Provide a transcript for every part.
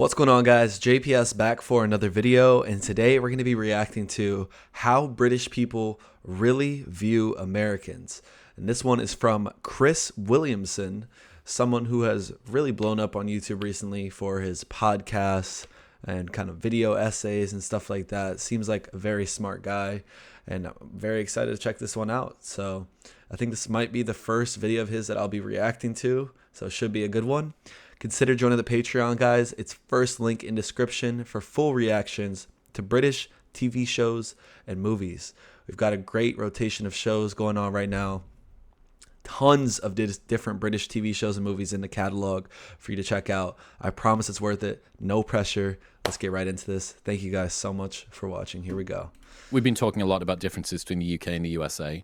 What's going on, guys? JPS back for another video, and today we're going to be reacting to how British people really view Americans. And this one is from Kris Williamson, someone who has really blown up on YouTube recently for his podcasts and kind of video essays and stuff like that. Seems like a very smart guy, and I'm very excited to check this one out. So I think this might be the first video of his that I'll be reacting to, so it should be a good one. Consider joining the Patreon, guys. It's first link in description for full reactions to British TV shows and movies. We've got a great rotation of shows going on right now. Tons of different British TV shows and movies in the catalog for you to check out. I promise it's worth it. No pressure. Let's get right into this. Thank you guys so much for watching. Here we go. We've been talking a lot about differences between the UK and the USA.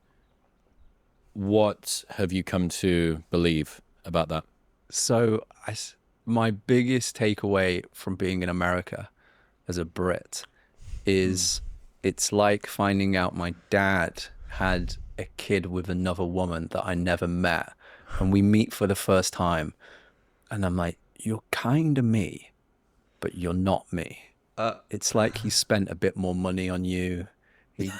What have you come to believe about that? So my biggest takeaway from being in America as a Brit is it's like finding out my dad had a kid with another woman that I never met. And we meet for the first time. And I'm like, you're kind of me, but you're not me. It's like he spent a bit more money on you. He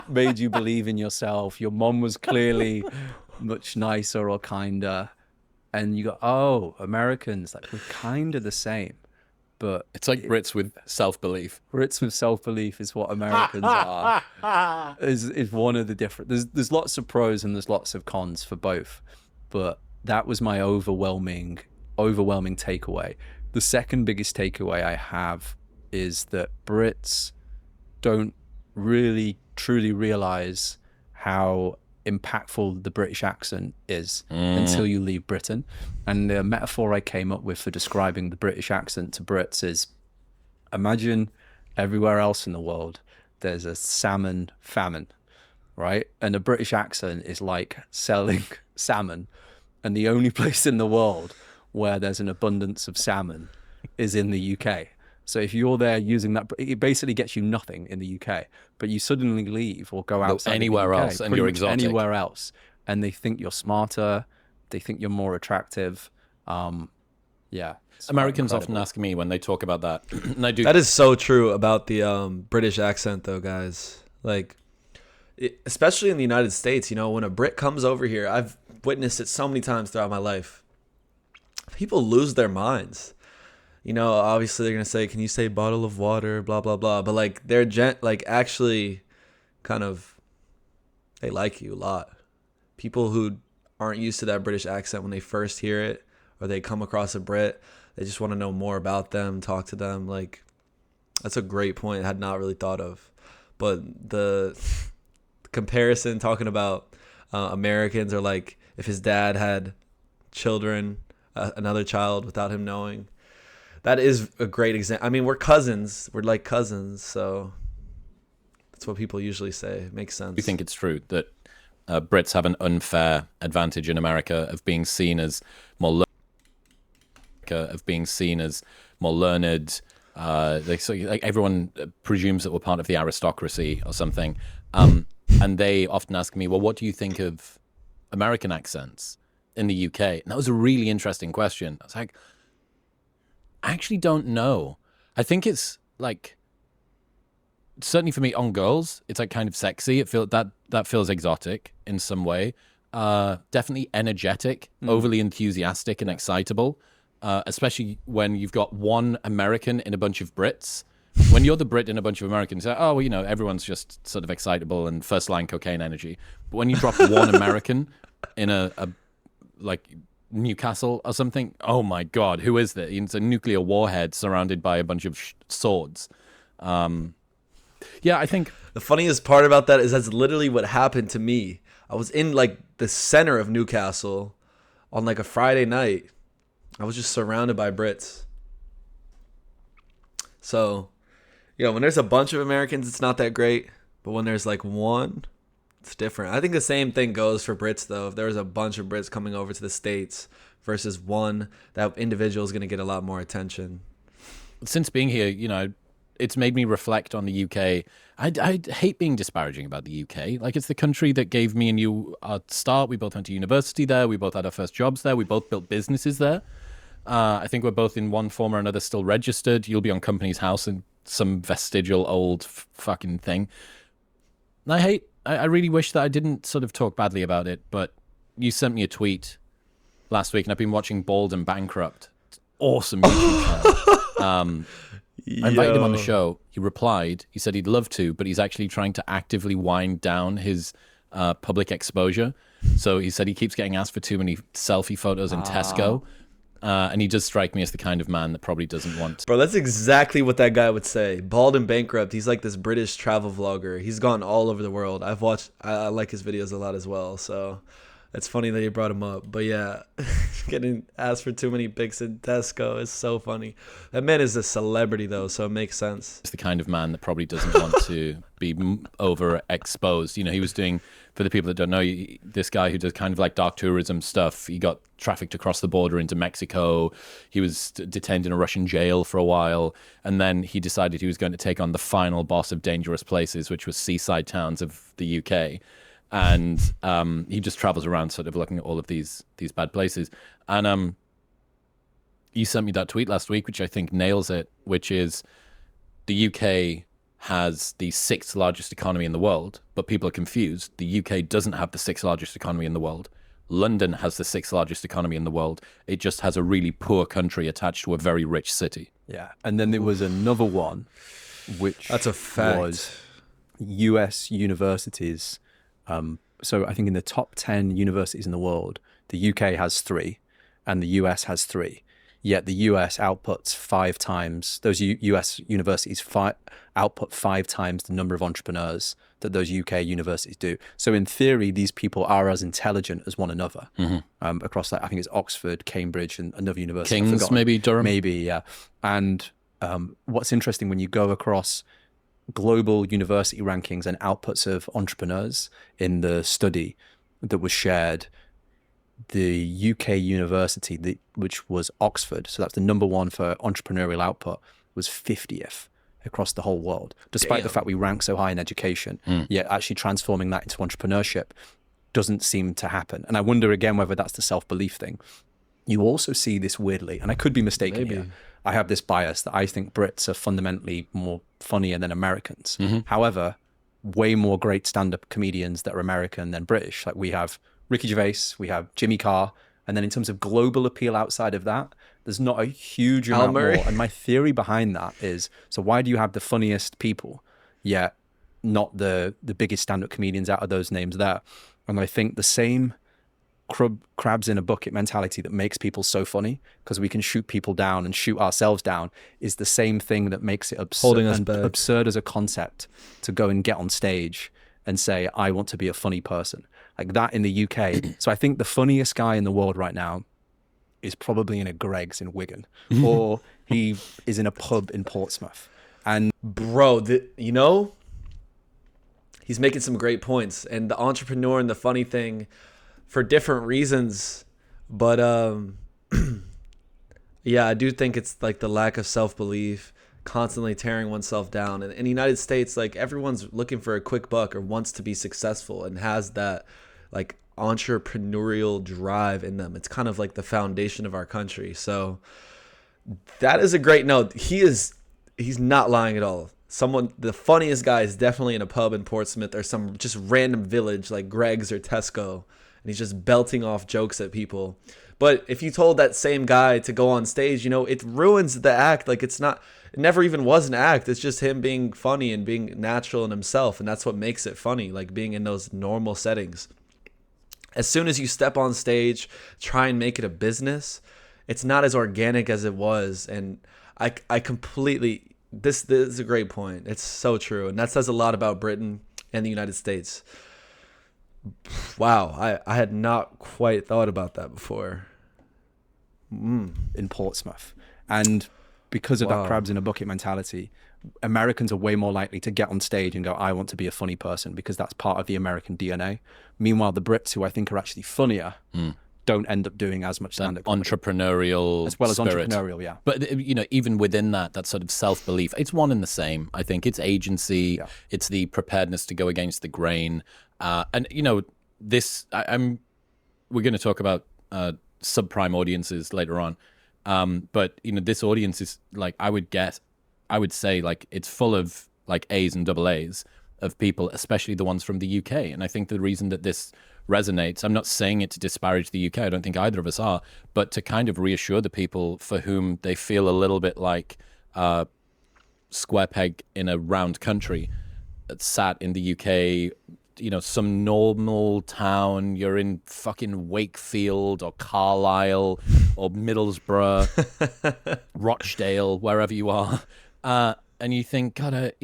made you believe in yourself. Your mom was clearly much nicer or kinder, and you go, oh, Americans, like, we're kind of the same. But it's like Brits with self-belief. Brits with self-belief is what Americans are. Is one of the different. There's lots of pros and there's lots of cons for both, but that was my overwhelming takeaway. The second biggest takeaway I have is that Brits don't really truly realize how impactful the British accent is until you leave Britain. And the metaphor I came up with for describing the British accent to Brits is, imagine everywhere else in the world there's a salmon famine, right? And the British accent is like selling salmon, and the only place in the world where there's an abundance of salmon is in the UK. So if you're there using that, it basically gets you nothing in the UK, but you suddenly leave or go outside anywhere the UK, else and you're exotic. Anywhere else, and they think you're smarter, they think you're more attractive. Yeah. Americans often ask me when they talk about that, and I do. That is so true about the British accent, though, guys. Like, especially in the United States, you know, when a Brit comes over here, I've witnessed it so many times throughout my life. People lose their minds. You know, obviously they're gonna say, "Can you say bottle of water?" Blah blah blah. But like they're actually kind of, they like you a lot. People who aren't used to that British accent, when they first hear it or they come across a Brit, they just want to know more about them, talk to them. Like, that's a great point. I had not really thought of, but the comparison talking about Americans, or like if his dad had children, another child without him knowing. That is a great example. I mean, we're cousins. We're like cousins, so that's what people usually say. It makes sense. Do you think it's true that Brits have an unfair advantage in America of being seen as more learned, like everyone presumes that we're part of the aristocracy or something, and they often ask me, well, what do you think of American accents in the UK? And that was a really interesting question. I was like, I actually don't know. I think it's like, certainly for me, on girls, it's like kind of sexy. It feels that feels exotic in some way. Definitely energetic, overly enthusiastic and excitable. Especially when you've got one American in a bunch of Brits. When you're the Brit in a bunch of Americans, oh, well, you know, everyone's just sort of excitable and first line cocaine energy. But when you drop one American in a like Newcastle or something, oh my God, who is that? It's a nuclear warhead surrounded by a bunch of swords. Yeah, I think the funniest part about that is that's literally what happened to me. I was in like the center of Newcastle on like a Friday night. I was just surrounded by Brits. So, you know, when there's a bunch of Americans, it's not that great. But when there's like one, it's different. I think the same thing goes for Brits, though. If there was a bunch of Brits coming over to the States versus one, that individual is going to get a lot more attention. Since being here, you know, it's made me reflect on the UK. I hate being disparaging about the UK. Like, it's the country that gave me and you our start. We both went to university there. We both had our first jobs there. We both built businesses there. I think we're both in one form or another still registered. You'll be on Company's House in some vestigial old fucking thing. And I really wish that I didn't sort of talk badly about it, but you sent me a tweet last week, and I've been watching Bald and Bankrupt. Awesome YouTube channel. I invited him on the show. He replied. He said he'd love to, but he's actually trying to actively wind down his public exposure. So he said he keeps getting asked for too many selfie photos in Tesco. And he does strike me as the kind of man that probably doesn't want. Bro, that's exactly what that guy would say. Bald and Bankrupt. He's like this British travel vlogger. He's gone all over the world. I like his videos a lot as well. So it's funny that you brought him up. But yeah, getting asked for too many pics in Tesco is so funny. That man is a celebrity though, so it makes sense. It's the kind of man that probably doesn't want to be overexposed. You know, he was doing, for the people that don't know, this guy who does kind of like dark tourism stuff, he got trafficked across the border into Mexico. He was detained in a Russian jail for a while. And then he decided he was going to take on the final boss of Dangerous Places, which was seaside towns of the UK. And he just travels around sort of looking at all of these bad places. And you sent me that tweet last week, which I think nails it, which is the UK has the 6th largest economy in the world, but people are confused. The UK doesn't have the 6th largest economy in the world. London has the 6th largest economy in the world. It just has a really poor country attached to a very rich city. Yeah. And then there was another one, which That's a fact. was US universities. So I think in the top 10 universities in the world, the UK has 3 and the US has 3. Yet the US outputs 5 times, those US universities output 5 times the number of entrepreneurs that those UK universities do. So in theory, these people are as intelligent as one another across that. I think it's Oxford, Cambridge, and another university. King's, maybe Durham? Maybe, yeah. And what's interesting when you go across global university rankings and outputs of entrepreneurs in the study that was shared, the UK university, which was Oxford, so that's the number 1 for entrepreneurial output, was 50th across the whole world, despite the fact we rank so high in education. Yet actually transforming that into entrepreneurship doesn't seem to happen. And I wonder again whether that's the self-belief thing. You also see this weirdly, and I could be mistaken here. I have this bias that I think Brits are fundamentally more funnier than Americans. However, way more great stand-up comedians that are American than British. Like we have Ricky Gervais, we have Jimmy Carr, and then in terms of global appeal outside of that, there's not a huge amount more. And my theory behind that is, so why do you have the funniest people, yet not the biggest stand-up comedians out of those names there? And I think the same crabs in a bucket mentality that makes people so funny, because we can shoot people down and shoot ourselves down, is the same thing that makes it absurd as a concept to go and get on stage and say, I want to be a funny person. Like that in the UK. So I think the funniest guy in the world right now is probably in a Greg's in Wigan, or he is in a pub in Portsmouth. And bro, he's making some great points. And the entrepreneur and the funny thing, for different reasons, but yeah, I do think it's like the lack of self-belief, constantly tearing oneself down. And in the United States, like everyone's looking for a quick buck or wants to be successful and has that like entrepreneurial drive in them. It's kind of like the foundation of our country. So that is a great note. He's not lying at all. The funniest guy is definitely in a pub in Portsmouth or some just random village like Greg's or Tesco. And he's just belting off jokes at people. But if you told that same guy to go on stage, it ruins the act. Like it never even was an act. It's just him being funny and being natural in himself. And that's what makes it funny, like being in those normal settings. As soon as you step on stage, try and make it a business, it's not as organic as it was. And I completely, this is a great point. It's so true. And that says a lot about Britain and the United States. Wow, I had not quite thought about that before. In Portsmouth. And because of that crabs in a bucket mentality, Americans are way more likely to get on stage and go, I want to be a funny person, because that's part of the American DNA. Meanwhile, the Brits, who I think are actually funnier, don't end up doing as much stand-up comedy. Entrepreneurial as well as spirit. Entrepreneurial, yeah. But even within that sort of self-belief, it's one and the same. I think it's agency, it's the preparedness to go against the grain. And this, we're going to talk about subprime audiences later on. But this audience is like, I would say like it's full of like A's and double A's of people, especially the ones from the UK. And I think the reason that this resonates, I'm not saying it to disparage the UK, I don't think either of us are, but to kind of reassure the people for whom they feel a little bit like square peg in a round country, sat in the UK, some normal town, you're in fucking Wakefield or Carlisle or Middlesbrough, Rochdale, wherever you are. And you think, God,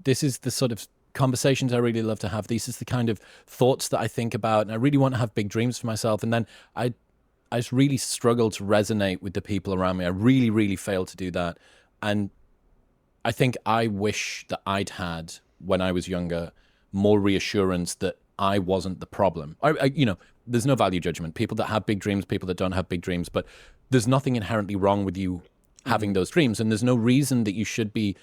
this is the sort of conversations I really love to have. These is the kind of thoughts that I think about, and I really want to have big dreams for myself. And then I just really struggle to resonate with the people around me. I really, really fail to do that. And I think I wish that I'd had, when I was younger, more reassurance that I wasn't the problem. There's no value judgment. People that have big dreams, people that don't have big dreams, but there's nothing inherently wrong with you having those dreams. And there's no reason that you should be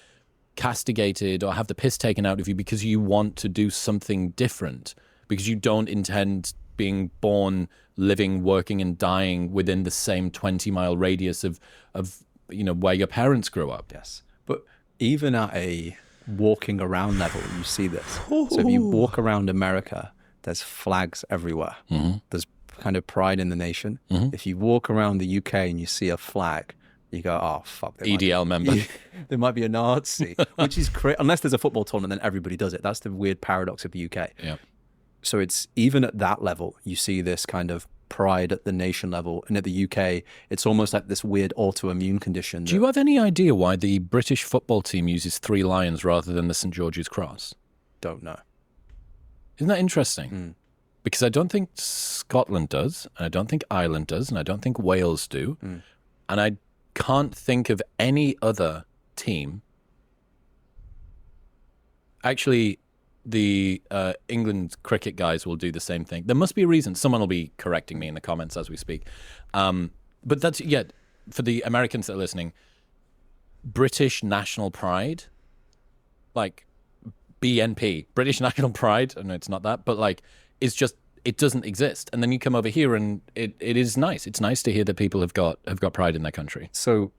castigated or have the piss taken out of you because you want to do something different, because you don't intend being born, living, working, and dying within the same 20-mile radius of where your parents grew up. Yes. But even at a walking around level, you see this. So if you walk around America, there's flags everywhere. Mm-hmm. There's kind of pride in the nation. Mm-hmm. If you walk around the UK and you see a flag, you go, oh, fuck. EDL member. There might be a Nazi, which is crazy. Unless there's a football tournament, then everybody does it. That's the weird paradox of the UK. Yeah. So it's even at that level, you see this kind of pride at the nation level. And at the UK, it's almost like this weird autoimmune condition. Do you have any idea why the British football team uses 3 lions rather than the St. George's Cross? Don't know. Isn't that interesting? Because I don't think Scotland does, and I don't think Ireland does, and I don't think Wales do. And I can't think of any other team. Actually, the England cricket guys will do the same thing. There must be a reason. Someone will be correcting me in the comments as we speak. But that's, for the Americans that are listening, British national pride, like BNP, British national pride, I know it's not that, but like, it's just, it doesn't exist. And then you come over here and it is nice. It's nice to hear that people have got pride in their country. So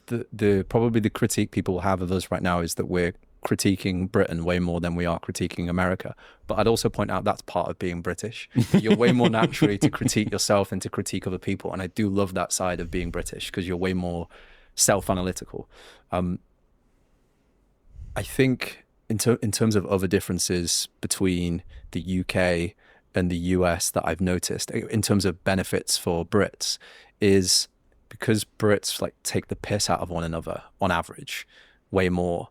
the probably the critique people have of us right now is that we're critiquing Britain way more than we are critiquing America. But I'd also point out that's part of being British. You're way more naturally to critique yourself and to critique other people. And I do love that side of being British because you're way more self-analytical. I think in terms of other differences between the UK and the US that I've noticed in terms of benefits for Brits is because Brits like take the piss out of one another on average way more.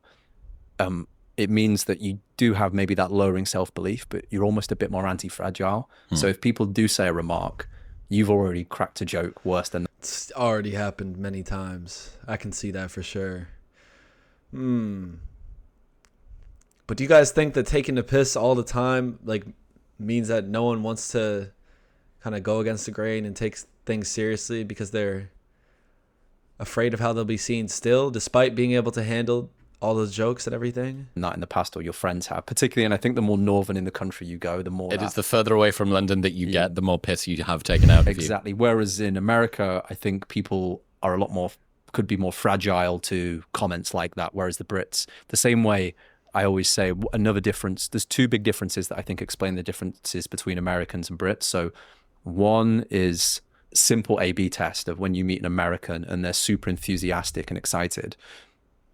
It means that you do have maybe that lowering self-belief, but you're almost a bit more anti-fragile. So if people do say a remark, you've already cracked a joke worse than... It's already happened many times. I can see that for sure. But do you guys think that taking the piss all the time like means that no one wants to kind of go against the grain and take things seriously because they're afraid of how they'll be seen still, despite being able to handle all those jokes and everything? Not in the past, or your friends have, particularly. And I think the more northern in the country you go, the more it is the further away from London that you get, the more piss you have taken out of you. Exactly. Whereas in America, I think people are a lot more, could be more fragile to comments like that. Whereas the Brits, the same way, I always say another difference, there's 2 big differences that I think explain the differences between Americans and Brits. So one is simple A/B test of when you meet an American and they're super enthusiastic and excited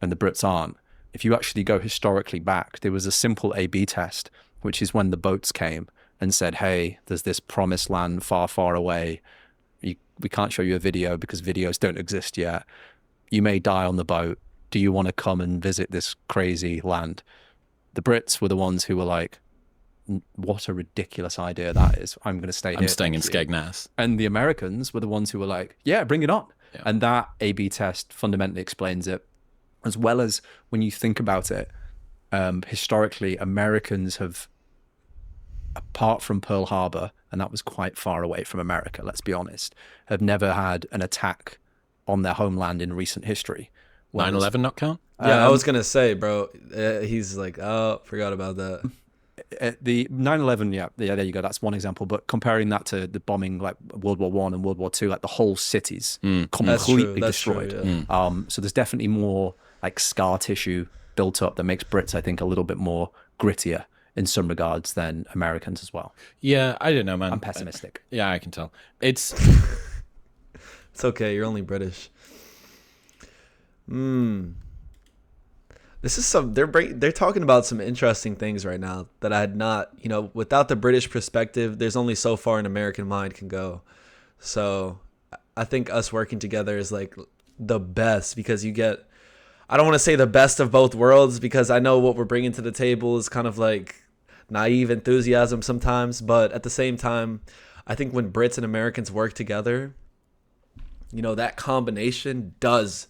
and the Brits aren't. If you actually go historically back, there was a simple A/B test, which is when the boats came and said, hey, there's this promised land far, far away. We can't show you a video because videos don't exist yet. You may die on the boat. Do you want to come and visit this crazy land? The Brits were the ones who were like, what a ridiculous idea that is. I'm going to stay here. I'm staying in Skegness. And the Americans were the ones who were like, yeah, bring it on. Yeah. And that A/B test fundamentally explains it. As well as when you think about it, historically, Americans have, apart from Pearl Harbor, and that was quite far away from America, let's be honest, have never had an attack on their homeland in recent history. 9/11 not count? Yeah, I was going to say, bro, he's like, oh, forgot about that. the 9/11, yeah, there you go. That's one example. But comparing that to the bombing, like World War I and World War II, like the whole cities completely destroyed. True, yeah. So there's definitely more like scar tissue built up that makes Brits, I think, a little bit more grittier in some regards than Americans as well. Yeah, I don't know, man. I'm pessimistic. Yeah, I can tell. It's okay. You're only British. This is they're talking about some interesting things right now that I had not, without the British perspective, there's only so far an American mind can go. So I think us working together is like the best, because you get, I don't want to say the best of both worlds, because I know what we're bringing to the table is kind of like naive enthusiasm sometimes, but at the same time, I think when Brits and Americans work together, that combination does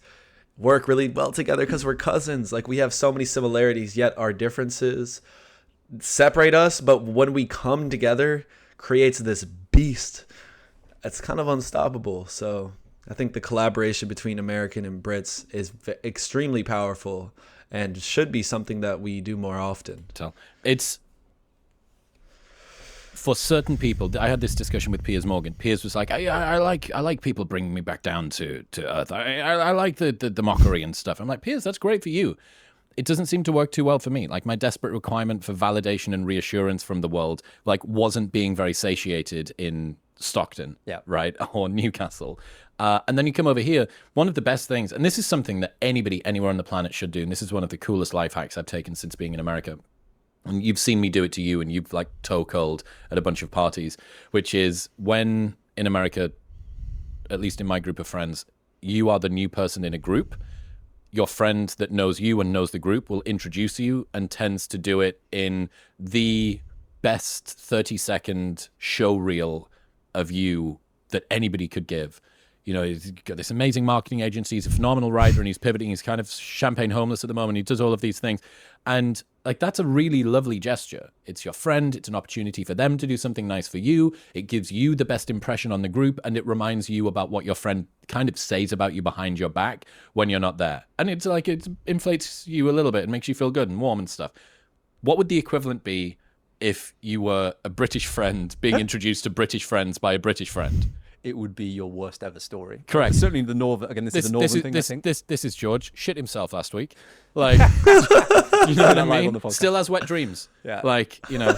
work really well together, because we're cousins. Like, we have so many similarities, yet our differences separate us, but when we come together, creates this beast. It's kind of unstoppable. So I think the collaboration between American and Brits is extremely powerful and should be something that we do more often. It's for certain people. I had this discussion with Piers Morgan. Piers was like, I like people bringing me back down to earth. I like the mockery and stuff. I'm like, Piers, that's great for you. It doesn't seem to work too well for me. Like, my desperate requirement for validation and reassurance from the world, like, wasn't being very satiated in Stockton, right, or Newcastle. And then you come over here. One of the best things, and this is something that anybody anywhere on the planet should do, and this is one of the coolest life hacks I've taken since being in America. And you've seen me do it to you, and you've like toe cold at a bunch of parties, which is when in America, at least in my group of friends, you are the new person in a group. Your friend that knows you and knows the group will introduce you, and tends to do it in the best 30-second show reel of you that anybody could give. He's got this amazing marketing agency. He's a phenomenal writer, and he's pivoting. He's kind of champagne homeless at the moment. He does all of these things. And like, that's a really lovely gesture. It's your friend. It's an opportunity for them to do something nice for you. It gives you the best impression on the group, and it reminds you about what your friend kind of says about you behind your back when you're not there. And it's like, it inflates you a little bit and makes you feel good and warm and stuff. What would the equivalent be if you were a British friend being introduced to British friends by a British friend? It would be your worst ever story. Correct. Certainly the northern. Again, this is a northern thing. I think this is George shit himself last week. Like, you know what I mean? Still has wet dreams. Yeah. Like, yeah,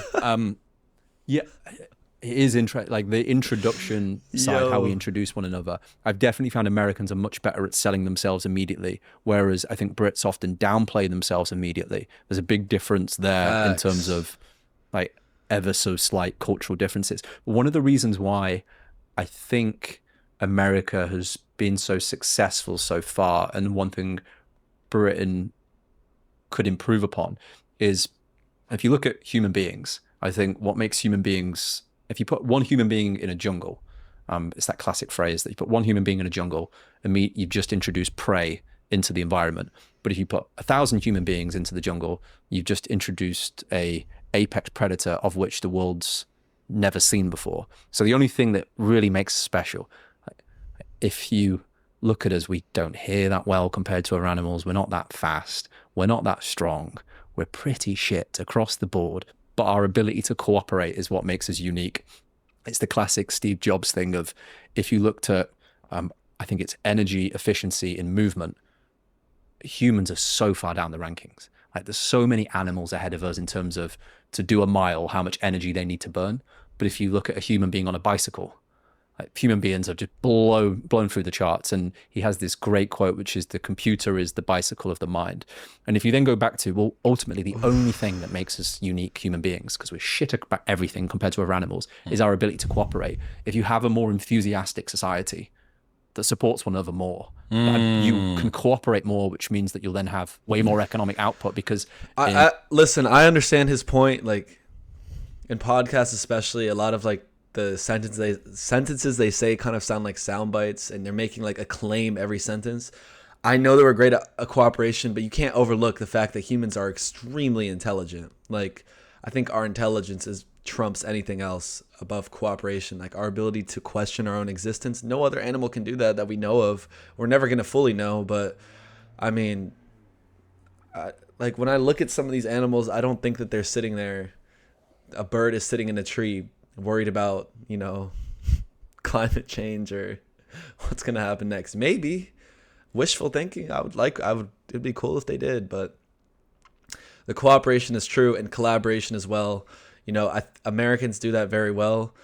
it is interesting. Like, the introduction side, how we introduce one another. I've definitely found Americans are much better at selling themselves immediately, whereas I think Brits often downplay themselves immediately. There's a big difference there in terms of like ever so slight cultural differences. But one of the reasons why I think America has been so successful so far, and one thing Britain could improve upon, is if you look at human beings, I think what makes human beings, if you put one human being in a jungle, it's that classic phrase that you put one human being in a jungle, and you've just introduced prey into the environment. But if you put 1,000 human beings into the jungle, you've just introduced a apex predator of which the world's never seen before. So the only thing that really makes us special, if you look at us, we don't hear that well compared to our animals. We're not that fast. We're not that strong. We're pretty shit across the board. But our ability to cooperate is what makes us unique. It's the classic Steve Jobs thing of, if you looked at, I think it's energy efficiency in movement, humans are so far down the rankings. Like, there's so many animals ahead of us in terms of, to do a mile, how much energy they need to burn. But if you look at a human being on a bicycle, like, human beings are just blown through the charts. And he has this great quote, which is, the computer is the bicycle of the mind. And if you then go back to, well, ultimately the only thing that makes us unique human beings, because we're shit about everything compared to other animals, is our ability to cooperate. If you have a more enthusiastic society that supports one another more, you can cooperate more, which means that you'll then have way more economic output. Because listen, I understand his point. Like, in podcasts especially, a lot of like the sentences they say kind of sound like sound bites, and they're making like a claim every sentence. I know that we're great at cooperation, but you can't overlook the fact that humans are extremely intelligent. Like, I think our intelligence trumps anything else above cooperation. Like, our ability to question our own existence, no other animal can do that we know of. We're never going to fully know, but I mean, like, when I look at some of these animals, I don't think that they're sitting there a bird is sitting in a tree worried about, you know, climate change or what's going to happen next. Maybe wishful thinking. It'd be cool if they did, but the cooperation is true and collaboration as well. You know, Americans do that very well.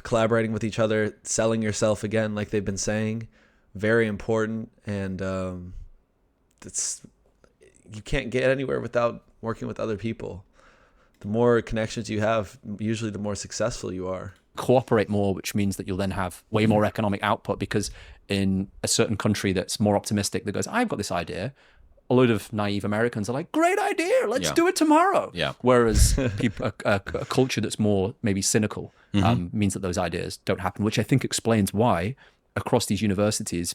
Collaborating with each other, selling yourself again, like they've been saying, very important. And you can't get anywhere without working with other people. The more connections you have, usually the more successful you are. Cooperate more, which means that you'll then have way more economic output, because in a certain country that's more optimistic, that goes, I've got this idea, a load of naive Americans are like, great idea, let's do it tomorrow. Yeah. Whereas a culture that's more maybe cynical means that those ideas don't happen, which I think explains why across these universities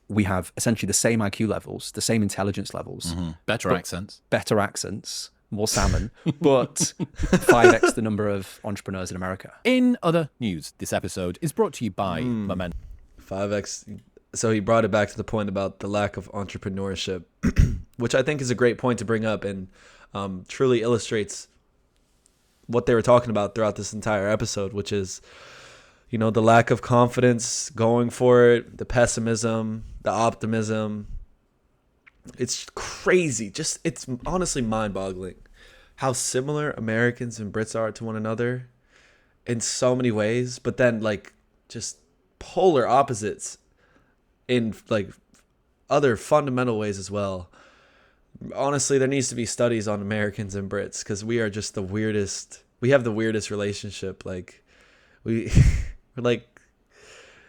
we have essentially the same IQ levels, the same intelligence levels, better accents, more salmon, but 5x the number of entrepreneurs in America. In other news, this episode is brought to you by Momentum. 5x. So he brought it back to the point about the lack of entrepreneurship, which I think is a great point to bring up, and truly illustrates what they were talking about throughout this entire episode, which is, you know, the lack of confidence going for it, the pessimism, the optimism. It's crazy. It's honestly mind-boggling how similar Americans and Brits are to one another in so many ways, but then like just polar opposites in like other fundamental ways as well. Honestly, there needs to be studies on Americans and Brits, because we are just the weirdest. We have the weirdest relationship. Like we're like,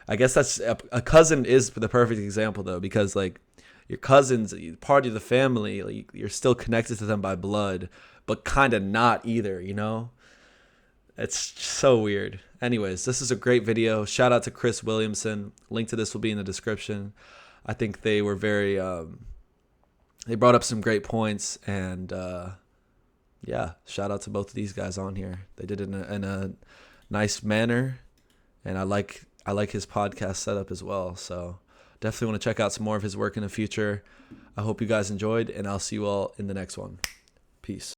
I guess that's a cousin is the perfect example though, because like your cousins, part of the family, like, you're still connected to them by blood, but kind of not either, you know? It's so weird. Anyways, this is a great video. Shout out to Kris Williamson. Link to this will be in the description. I think they were very, they brought up some great points, and yeah, shout out to both of these guys on here. They did it in a nice manner, and I like his podcast setup as well. So definitely want to check out some more of his work in the future. I hope you guys enjoyed, and I'll see you all in the next one. Peace.